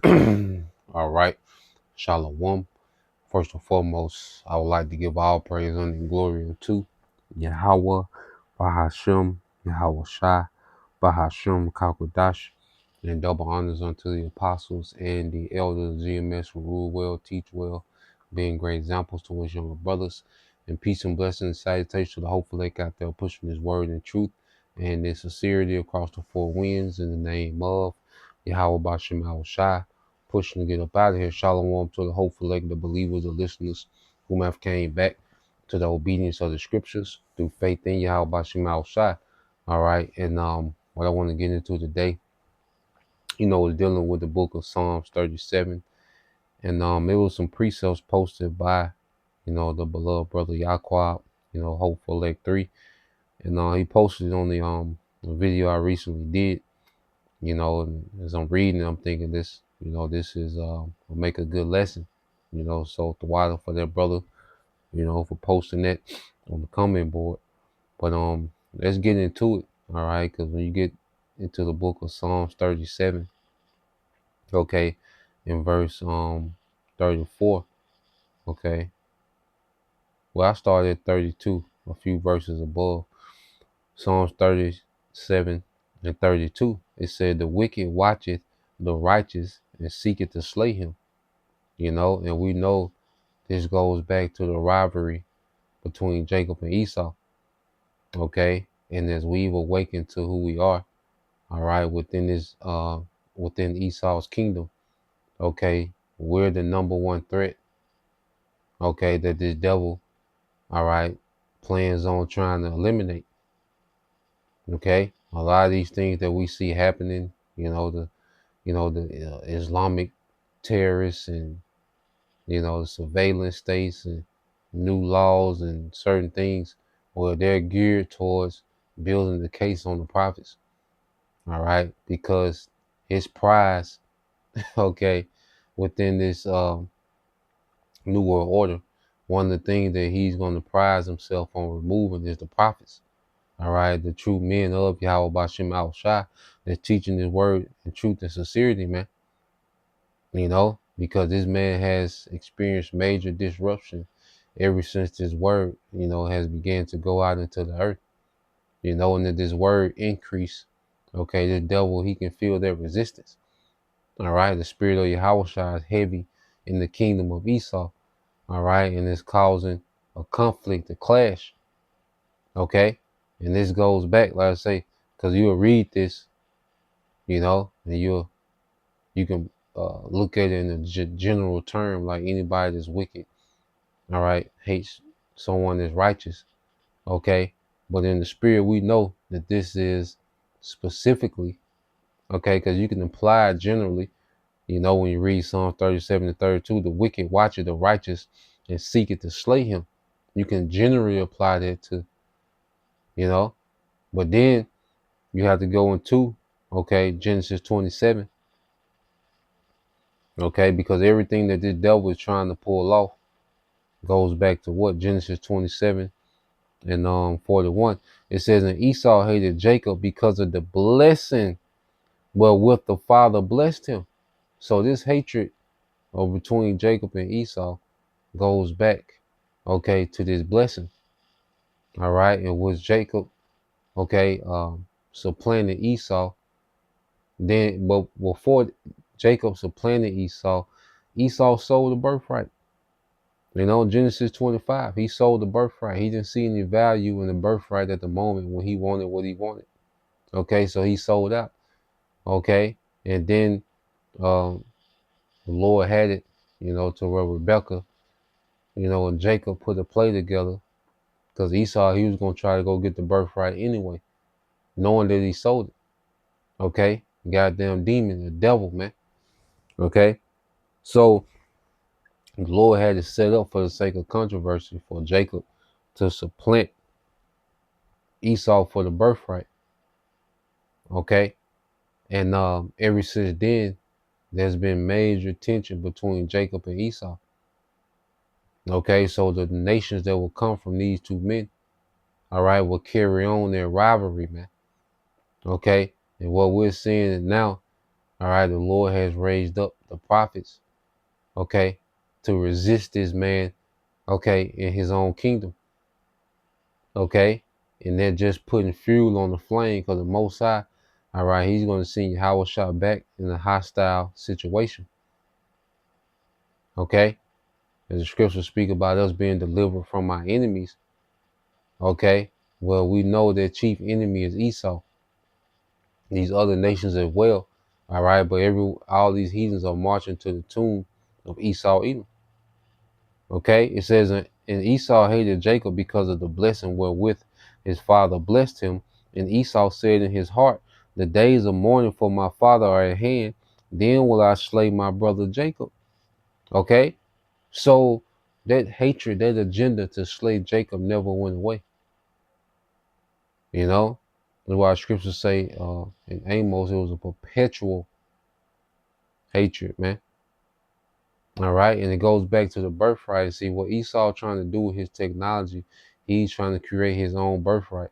All right. Shalom. First and foremost, I would like to give all praise and glory unto Yahweh, Bahashem, Yahweh Shai, Bahashem, Kakodash, and double honors unto the apostles and the elders of GMS who rule well, teach well, being great examples to his younger brothers. And peace and blessings and salutation to the hopeful lake out there pushing his word and truth and in sincerity across the four winds in the name of Yahweh Bashem Yahweh Shai, pushing to get up out of here. Shalom to the hopeful lake, the believers, the listeners whom have came back to the obedience of the scriptures through faith in Yahweh Bashem Yahweh Shai. All right. And what I want to get into today, is dealing with the book of Psalms 37. And it was some precepts posted by, the beloved brother Yaquab, Hopeful Lake 3. And he posted it on the video I recently did, and as I'm reading it, I'm thinking this is will make a good lesson, so the water for that brother, for posting that on the comment board. But let's get into it, all right? Because when you get into the book of Psalms 37, okay, in verse 34, okay. Well, I started at 32, a few verses above. Psalms 37 and 32. It said, "The wicked watcheth the righteous and seeketh to slay him." And we know this goes back to the rivalry between Jacob and Esau. Okay, and as we've awakened to who we are, all right, within Esau's kingdom, okay, we're the number one threat, okay, that this devil, all right, plans on trying to eliminate. Okay, a lot of these things that we see happening, the Islamic terrorists and the surveillance states and new laws and certain things, well, they're geared towards building the case on the prophets. All right, because his prize, okay, within this new world order, one of the things that he's going to prize himself on removing is the prophets. All right, the true men of Yahweh Bashem Al Shai that's teaching his word in truth and sincerity, man. Because this man has experienced major disruption ever since this word, has began to go out into the earth, and that this word increase, okay, the devil, he can feel that resistance. All right, the spirit of Yahweh is heavy in the kingdom of Esau, all right, and it's causing a conflict, a clash, okay, and this goes back, like I say, because you'll read this, and you can look at it in a general term, like anybody that's wicked, all right, hates someone that's righteous, okay, but in the spirit, we know that this is specifically, okay, because you can apply it generally, when you read Psalm 37 and 32, the wicked watcheth the righteous and seeketh to slay him. You can generally apply that to, but then you have to go into, okay, Genesis 27, okay, because everything that this devil is trying to pull off goes back to what? Genesis 27 and 41. It says, "And Esau hated Jacob because of the blessing wherewith the father blessed him." So this hatred between Jacob and Esau goes back, okay, to this blessing. All right, and was Jacob, okay, supplanted Esau. Then, but before Jacob supplanted Esau, Esau sold the birthright. Genesis 25, he sold the birthright. He didn't see any value in the birthright at the moment when he wanted what he wanted. Okay, so he sold out. Okay, and then the Lord had it, to where Rebecca, and Jacob put a play together because Esau, he was going to try to go get the birthright anyway, knowing that he sold it. Okay, goddamn demon, the devil, man. Okay, so the Lord had it set up for the sake of controversy for Jacob to supplant Esau for the birthright. Okay, and ever since then, there's been major tension between Jacob and Esau. Okay, so the nations that will come from these two men, all right, will carry on their rivalry, man. Okay, and what we're seeing now, All right, the Lord has raised up the prophets, okay, to resist this man, okay, in his own kingdom, okay, and they're just putting fuel on the flame because the Most High, all right, he's going to send Yahweh Shah back in a hostile situation, okay, as the scriptures speak about us being delivered from our enemies, okay, well, we know their chief enemy is Esau, these other nations as well, all right, but all these heathens are marching to the tomb of Esau Edom. Okay, it says, and Esau hated Jacob because of the blessing wherewith his father blessed him. And Esau said in his heart, the days of mourning for my father are at hand. Then will I slay my brother Jacob. Okay, so that hatred, that agenda to slay Jacob never went away. You know, that's why scriptures say in Amos, it was a perpetual hatred, man. All right, and it goes back to the birthright. See what Esau trying to do with his technology, he's trying to create his own birthright.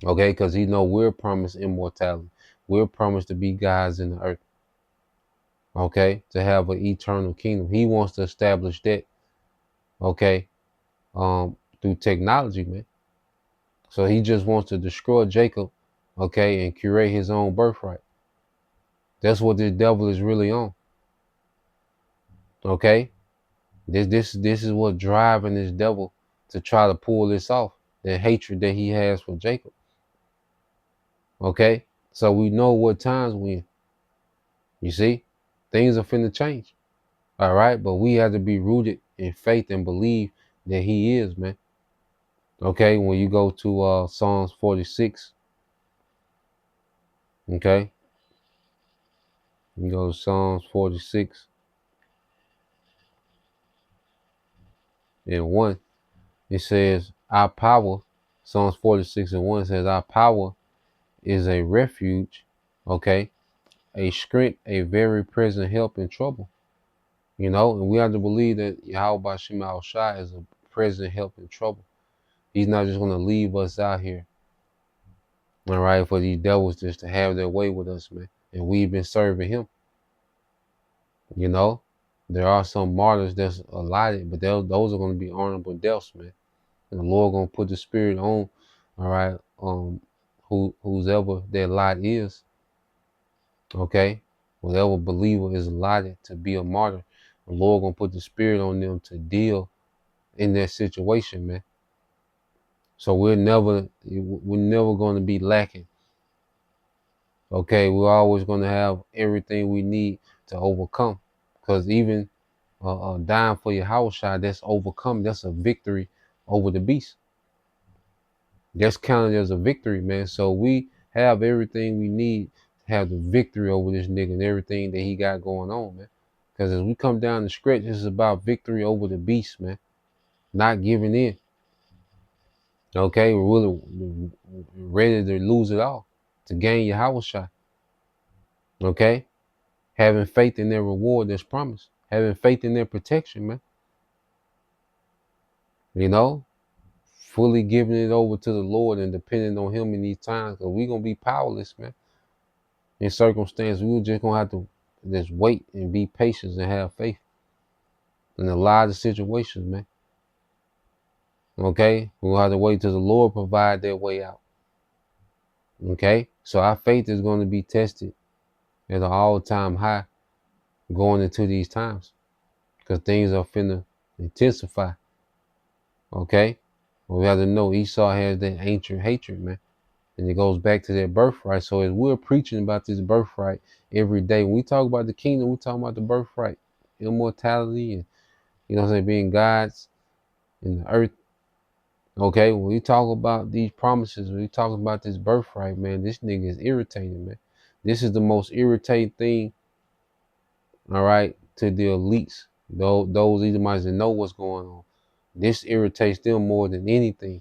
Okay, because he know we're promised immortality. We're promised to be gods in the earth. Okay, to have an eternal kingdom. He wants to establish that. Okay, through technology, man. So he just wants to destroy Jacob. Okay, and create his own birthright. That's what this devil is really on. Okay, this is what driving this devil to try to pull this off. The hatred that he has for Jacob. Okay, so we know what times we in. You see, things are finna change. All right, but we have to be rooted in faith and believe that he is, man. Okay, when you go to Psalms 46, okay, you go to Psalms 46 and 1, it says, our power, Psalms 46 and 1 says, our power is a refuge, okay, a strength, a very present help in trouble. You know, and we have to believe that Yahweh Shema Shai is a present help in trouble. He's not just going to leave us out here, all right, for these devils just to have their way with us, man. And we've been serving him, you know. There are some martyrs that's allotted, but those are going to be honorable deaths, man. And the Lord going to put the spirit on, all right, who's ever their lot is, okay. Whatever believer is allotted to be a martyr, the Lord going to put the spirit on them to deal in that situation, man. So we're never going to be lacking. Okay, we're always going to have everything we need to overcome. Because even dying for your house shot, that's overcome. That's a victory over the beast. That's counted as a victory, man. So we have everything we need to have the victory over this nigga and everything that he got going on, man. Because as we come down the stretch, this is about victory over the beast, man. Not giving in. Okay, we're really ready to lose it all to gain your house shot. Okay, having faith in their reward that's promised, having faith in their protection, man. You know, fully giving it over to the Lord and depending on Him in these times, because we're gonna be powerless, man. In circumstances, we're just gonna have to just wait and be patient and have faith in a lot of situations, man. Okay, we'll have to wait till the Lord provide their way out. Okay, so our faith is going to be tested at an all-time high going into these times, because things are finna intensify. Okay, well, we have to know Esau has that ancient hatred, man, and it goes back to that birthright. So as we're preaching about this birthright every day, when we talk about the kingdom, we talk about the birthright, immortality, and you know what I'm saying, being gods in the earth. Okay, when we talk about these promises, when we talk about this birthright, man, this nigga is irritating, man. This is the most irritating thing, all right, to the elites, those Edomites that know what's going on. This irritates them more than anything.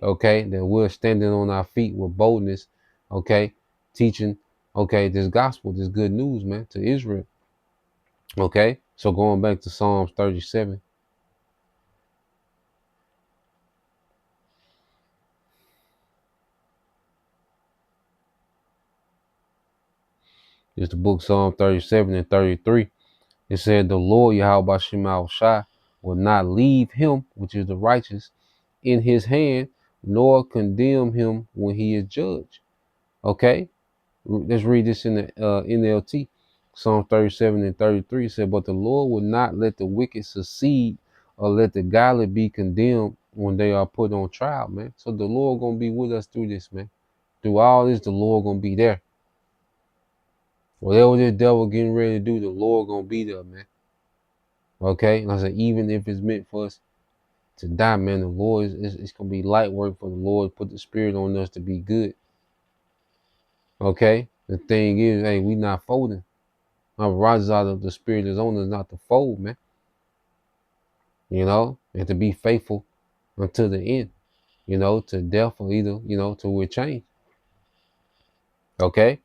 Okay, that we're standing on our feet with boldness, okay, teaching, okay, this gospel, this good news, man, to Israel. Okay, so going back to Psalms 37. It's the book Psalm 37 and 33. It said, the Lord Yahweh Shema Shai will not leave him, which is the righteous, in his hand, nor condemn him when he is judged. Okay? Let's read this in the NLT. Psalm 37 and 33 said, but the Lord will not let the wicked succeed or let the godly be condemned when they are put on trial, man. So the Lord gonna be with us through this, man. Through all this, the Lord gonna be there. Whatever this devil getting ready to do, the Lord gonna be there, man. Okay? And I said, even if it's meant for us to die, man, the Lord it's gonna be light work for the Lord. Put the spirit on us to be good. Okay? The thing is, hey, we not folding. Rises out of the spirit is on us not to fold, man. You know, and to be faithful until the end, you know, to death or either, you know, till we're changed. Okay?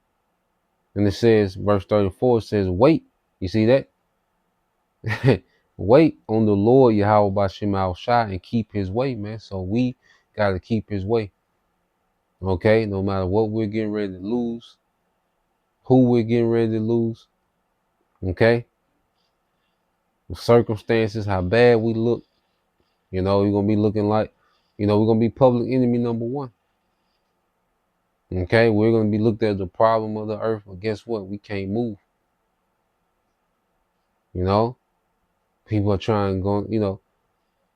And it says, verse 34 says, wait. You see that? Wait on the Lord Yahweh Bashem Al Shai and keep his way, man. So we gotta keep his way. Okay, no matter what we're getting ready to lose, who we're getting ready to lose, okay, the circumstances, how bad we look, you know, we're gonna be looking like, you know, we're gonna be public enemy number one. Okay, we're gonna be looked at as the problem of the earth, but guess what? We can't move. You know, people are trying to go, you know,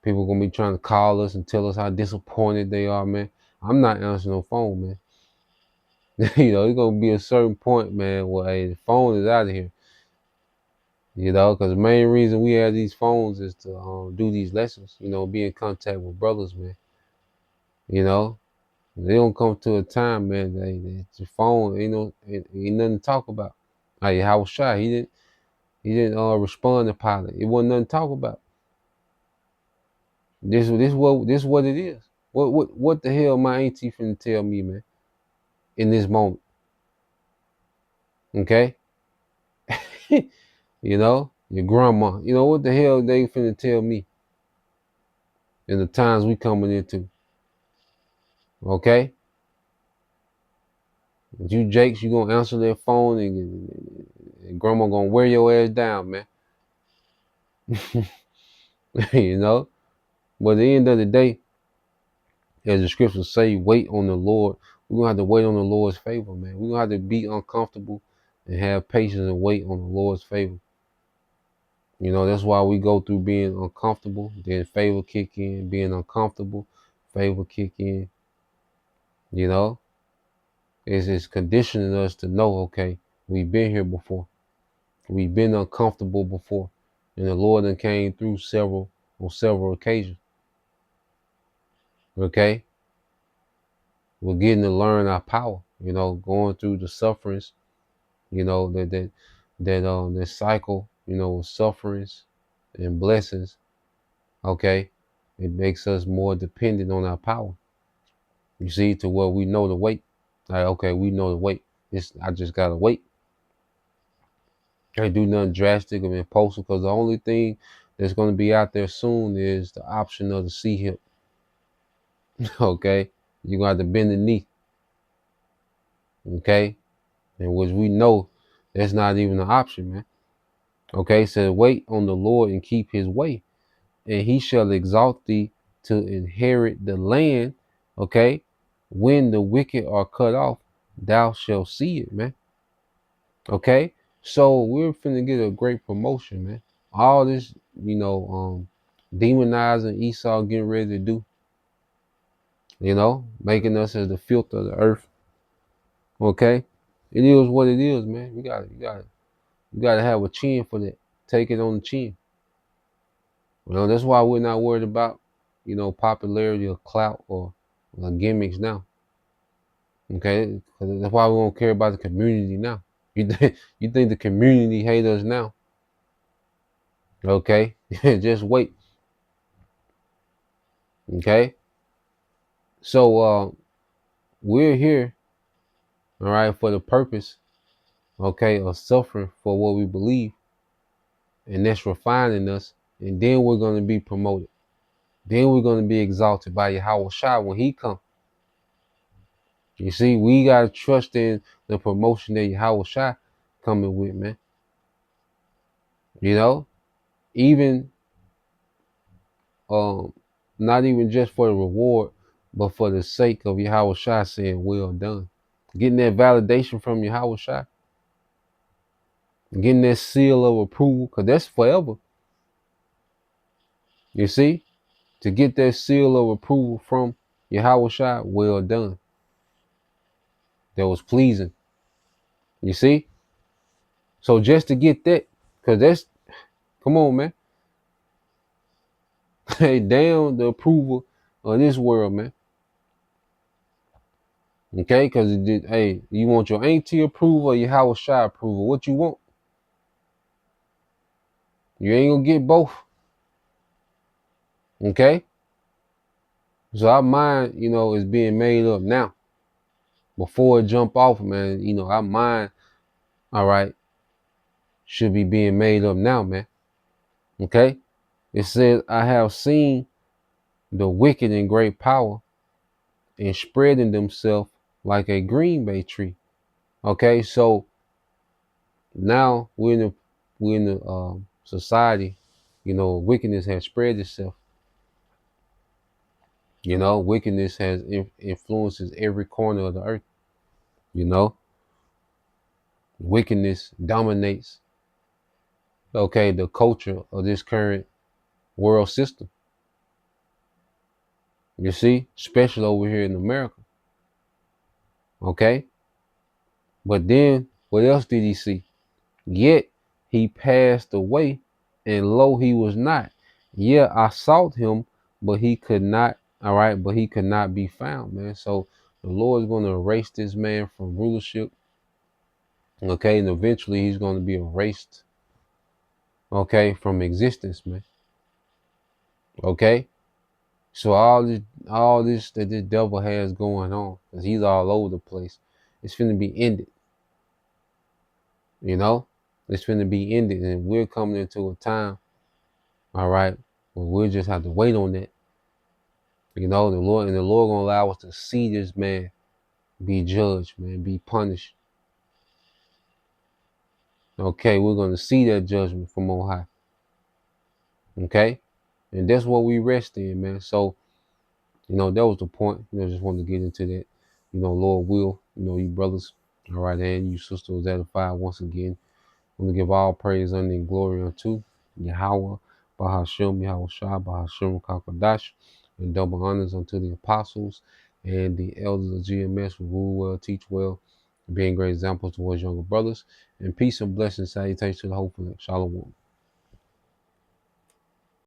people gonna be trying to call us and tell us how disappointed they are, man. I'm not answering no phone, man. You know, it's gonna be a certain point, man, where hey, the phone is out of here. You know, because the main reason we have these phones is to do these lessons. You know, be in contact with brothers, man. You know, they don't come to a time, man. The phone, you know, ain't nothing to talk about. Like Howard Shy, he didn't respond to pilot. It wasn't nothing to talk about. This what it is. What the hell my auntie finna tell me, man, in this moment? Okay? You know, your grandma. You know what the hell they finna tell me in the times we coming into? Okay? You Jakes, you gonna answer their phone and grandma gonna wear your ass down, man. You know? But at the end of the day, as the scriptures say, wait on the Lord. We're gonna have to wait on the Lord's favor, man. We're gonna have to be uncomfortable and have patience and wait on the Lord's favor. You know, that's why we go through being uncomfortable, then favor kick in, being uncomfortable, favor kick in. You know, it's conditioning us to know, okay, we've been here before. We've been uncomfortable before. And the Lord then came through on several occasions. Okay? We're getting to learn our power, you know, going through the sufferings, you know, that cycle, you know, of sufferings and blessings, okay? It makes us more dependent on our power. You see, to where we know the weight. Like, okay, we know the weight. I just gotta wait. Can't do nothing drastic or impulsive because the only thing that's gonna be out there soon is the option of the C hip. Okay? You're gonna have to bend the knee. Okay? And which we know that's not even an option, man. Okay, so wait on the Lord and keep his way, and he shall exalt thee to inherit the land. Okay, when the wicked are cut off, thou shalt see it, man. Okay, so we're finna get a great promotion, man. All this, you know, demonizing Esau getting ready to do, you know, making us as the filth of the earth. Okay, it is what it is, man. You gotta have a chin for that. Take it on the chin. You know, that's why we're not worried about, you know, popularity or clout or gimmicks now. Okay, that's why we don't care about the community now. You think the community hate us now? Okay, just wait. Okay, so we're here, all right, for the purpose, okay, of suffering for what we believe, and that's refining us, and then we're gonna be promoted. Then we're gonna be exalted by Yahweh Shai when He comes. You see, we gotta trust in the promotion that Yahweh Shai coming with, man. You know, even um, not even just for the reward, but for the sake of Yahweh Shai saying, well done. Getting that validation from Yahweh Shai, getting that seal of approval, because that's forever. You see? To get that seal of approval from Yahweh Shai, well done. That was pleasing. You see? So just to get that, because that's, come on, man. Hey, damn the approval of this world, man. Okay? Because, hey, you want your auntie approval or Yahweh Shai approval? What you want? You ain't gonna get both. Okay? So our mind, is being made up now. Before it jump off, man, our mind, all right, should be being made up now, man. Okay? It says, I have seen the wicked in great power and spreading themselves like a green bay tree. Okay, so now we're in the society, wickedness has spread itself. Wickedness has influences every corner of the earth. Wickedness dominates, okay, the culture of this current world system. You see, especially over here in America. Okay, but then what else did he see? Yet he passed away, and lo, he was not. Yeah, I sought him, but he could not. All right, but he could not be found, man. So the Lord is going to erase this man from rulership. Okay, and eventually he's going to be erased. Okay, from existence, man. Okay, so all this that this devil has going on, because he's all over the place, it's finna be ended. It's finna be ended, and we're coming into a time, all right, well, we'll just have to wait on that. The Lord gonna allow us to see this man be judged, man, be punished. Okay, we're gonna see that judgment from on high. Okay, and that's what we rest in, man. So, that was the point. Just wanted to get into that. Lord will, you brothers, all right, and you sisters edified once again. I'm gonna give all praise, honor, and glory unto Yahweh, Bahashem, Yahweh Shah, Bahashem, Kakadash, and double honors unto the apostles and the elders of GMS who rule well, teach well, being great examples towards younger brothers. And peace and blessings, salutations to the hopeful. Shalom.